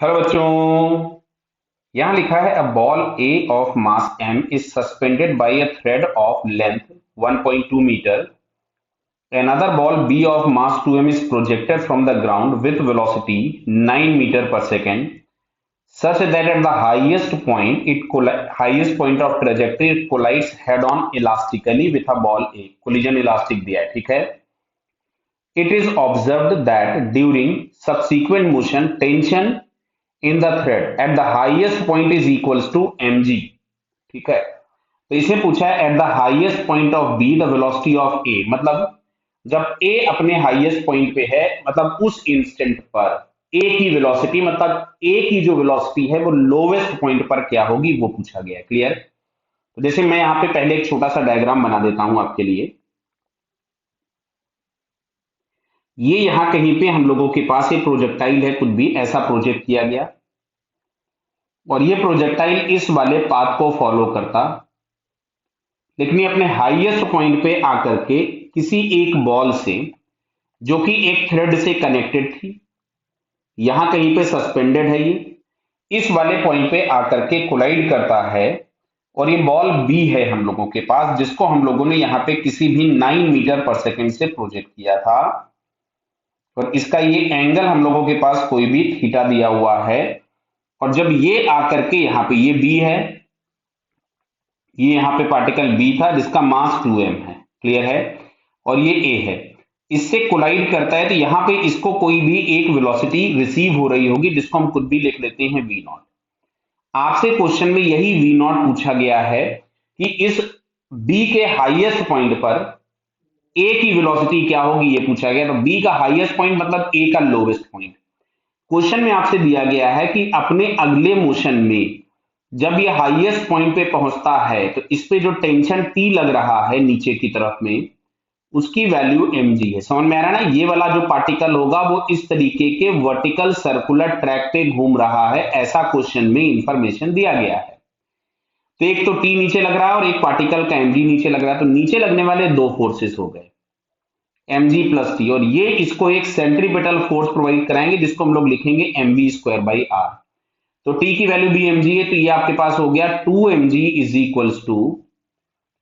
Hello बच्चों, यहां लिखा है a ball A of mass m is suspended by a thread of length 1.2 metre. Another ball b of mass 2m is projected from the ground with velocity 9 meter per second such that at the highest point of trajectory it collides head on elastically with a ball a. Collision elastic दिया है, ठीक है. It is observed that during subsequent motion tension in the thread at the highest point is equals to mg. ठीक है. तो इसे पूछा है at the highest point of B the velocity of A, मतलब जब ए अपने हाईएस्ट पॉइंट पे है, मतलब उस इंस्टेंट पर ए की वेलोसिटी, मतलब ए की जो वेलोसिटी है वो लोवेस्ट पॉइंट पर क्या होगी, वो पूछा गया है. क्लियर. तो जैसे मैं यहाँ पे पहले एक छोटा सा डायग्राम बना देता हूं आपके लिए. ये यहां कहीं पे हम लोगों के पास एक प्रोजेक्टाइल है, कुछ भी ऐसा प्रोजेक्ट किया गया और ये प्रोजेक्टाइल इस वाले पाथ को फॉलो करता, लेकिन ये अपने हाईएस्ट पॉइंट पे आकर के किसी एक बॉल से, जो कि एक थ्रेड से कनेक्टेड थी, यहां कहीं पे सस्पेंडेड है, ये इस वाले पॉइंट पे आकर के कोलाइड करता है. और ये बॉल बी है हम लोगों के पास, जिसको हम लोगों ने यहाँ पे किसी भी 9 मीटर पर सेकेंड से प्रोजेक्ट किया था. और इसका ये एंगल हम लोगों के पास कोई भी थीटा दिया हुआ है. और जब ये आकर के यहाँ पे, ये बी है, ये यहाँ पे पार्टिकल बी था जिसका मास 2m है. क्लियर है. और ये ए है, इससे कोलाइड करता है, तो यहाँ पे इसको कोई भी एक वेलोसिटी रिसीव हो रही होगी, जिसको हम खुद भी लिख लेते हैं v नॉट. आपसे क्वेश्चन में यही v नॉट पूछा गया है कि इस b के हाईएस्ट पॉइंट पर a की वेलोसिटी क्या होगी, ये पूछा गया. तो b का हाईएस्ट पॉइंट मतलब a का लोवेस्ट पॉइंट. क्वेश्चन में आपसे दिया गया है कि अपने अगले मोशन में जब ये हाईएस्ट पॉइंट पे पहुंचता है तो इस पे जो टेंशन T लग रहा है नीचे की तरफ में, उसकी वैल्यू mg है. समझ में आ रहा है ना. ये वाला जो पार्टिकल होगा वो इस तरीके के वर्टिकल सर्कुलर ट्रैक पे घूम रहा है, ऐसा क्वेश्चन में इंफॉर्मेशन दिया गया है. तो एक तो T नीचे लग रहा है और एक पार्टिकल का mg नीचे लग रहा है, तो नीचे लगने वाले दो फोर्सेस हो गए mg प्लस टी, और ये इसको एक सेंट्रीपिटल फोर्स प्रोवाइड कराएंगे जिसको हम लोग लिखेंगे mv स्क्वायर बाई आर. तो T की वैल्यू भी mg है, तो ये आपके पास हो गया 2mg is equals to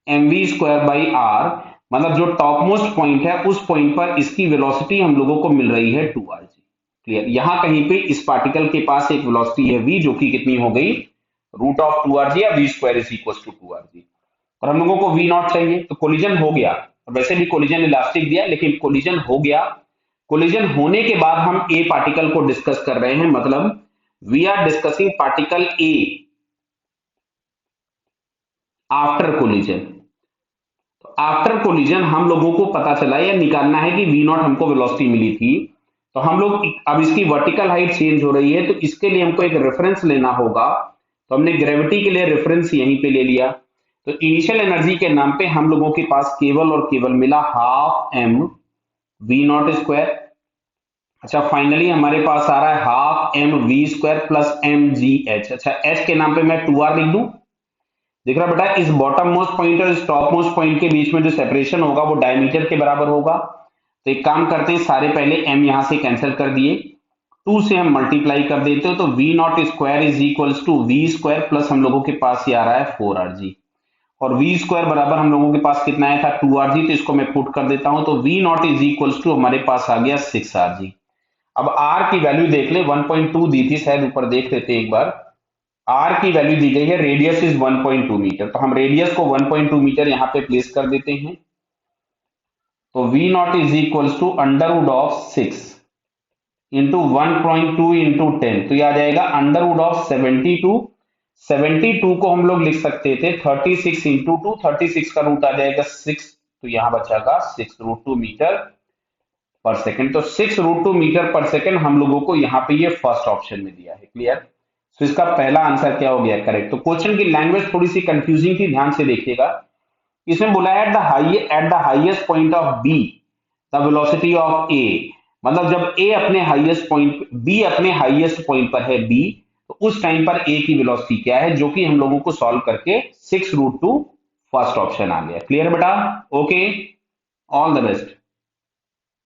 mv square by R. मतलब जो टॉप मोस्ट पॉइंट है उस पॉइंट पर इसकी वेलोसिटी हम लोगों को मिल रही है 2rg. क्लियर. यहां कहीं पे इस पार्टिकल के पास एक वेलोसिटी है v, जो कि कितनी हो गई, रूट ऑफ 2rg या v square is equals to 2rg. और हम लोगों को v नॉट चाहिए, तो कोलिजन हो गया. और वैसे भी कोलिजन इलास्टिक दिया, लेकिन कोलिजन हो गया. कोलिजन होने के बाद हम ए पार्टिकल को डिस्कस कर रहे हैं, मतलब we are discussing particle A after collision. तो आफ्टर कोलिजन हम लोगों को पता चला या निकालना है कि वी नॉट हमको वेलोसिटी मिली थी, तो हम लोग अब इसकी वर्टिकल हाइट चेंज हो रही है, तो इसके लिए हमको एक रेफरेंस लेना होगा. तो हमने ग्रेविटी के लिए रेफरेंस यहीं पे ले लिया. तो इनिशियल एनर्जी के नाम पे हम लोगों के पास केवल और केवल मिला half m v naught square. अच्छा, फाइनली हमारे पास आ रहा है half m v square plus m g h. अच्छा, h के नाम पे मैं 2r लिख दूं. देख रहा बेटा, इस बॉटम मोस्ट पॉइंट और इस टॉप मोस्ट पॉइंट के बीच में जो सेपरेशन होगा वो डायमीटर के बराबर होगा. तो एक काम करते हैं, सारे पहले m यहां से कैंसिल कर दिए, 2 से हम मल्टीप्लाई कर देते हो, तो v naught square is equals to v square plus हम लोगों के पास ये आ रहा है 4rg. और v स्क्वायर बराबर हम लोगों के पास कितना आया था 2rg, तो इसको मैं पुट कर देता हूं, तो v naught is equals to हमारे पास आ गया 6rg. अब r की वैल्यू देख ले, 1.2 दी थी शायद, ऊपर देख लेते हैं एक बार. r की वैल्यू दी गई है, रेडियस इज 1.2 मीटर, तो हम रेडियस को 1.2 मीटर यहां पे प्लेस कर देते हैं. तो v naught is equals to under root of 6 into 1.2 into 10, तो यह आ जाएगा अंडरवुड ऑफ 72. 72 को हम लोग लिख सकते थे 36 इंटू 2, 36 का रूट आ जाएगा 6, तो यहां बचागा 6 रूट 2 मीटर पर सेकंड. तो 6 रूट 2 मीटर पर सेकंड हम लोगों को यहाँ पे ये फर्स्ट ऑप्शन में दिया है. क्लियर. तो इसका पहला आंसर क्या हो गया, करेक्ट. तो क्वेश्चन की लैंग्वेज थोड़ी सी कंफ्यूजिंग थी, ध्यान से देखिएगा. इसमें बोला है at the highest point of B the velocity of A, मतलब जब ए अपने हाईएस्ट पॉइंट, बी अपने हाईएस्ट पॉइंट पर है बी, तो उस टाइम पर ए की वेलोसिटी क्या है, जो कि हम लोगों को सॉल्व करके 6 रूट 2 फर्स्ट ऑप्शन आ गया. क्लियर बेटा. Okay, all the best.